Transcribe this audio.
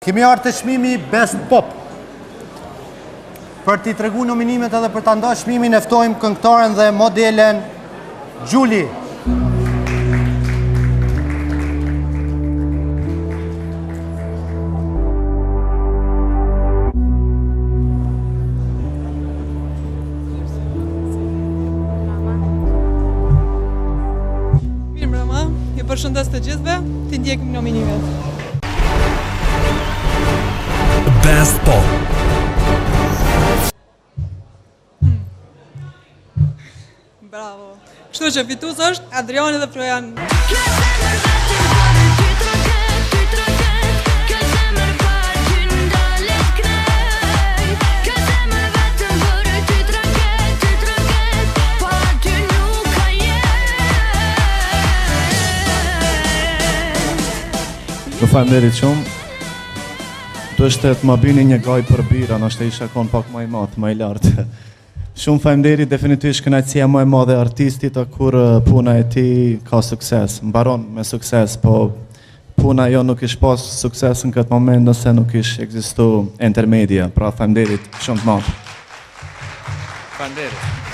Kemi ardhur te çmimi Best Pop. Për t'i tregu nominimet edhe për ta ndarë çmimin e ftojmë këngëtaren dhe modelen Gjuli. Ju përshëndes të gjithëve, ti ndjekim nominimet. Best Pop. Bravo. Kështu që fitues është Adriani dhe Flojan. Ju falenderit shumë. Do është të më bini një gaj për bira, nështë e isha konë pak më i matë, më i lartë. Shumë falenderit, definitivisht kënaqësia më e madhe e artistit, kur puna e tij ka sukses. Mbaron me sukses, po puna jo nuk ish pas sukses në këtë moment nëse nuk ish ekzistu intermedia. Pra falenderit shumë të madh. Falenderit.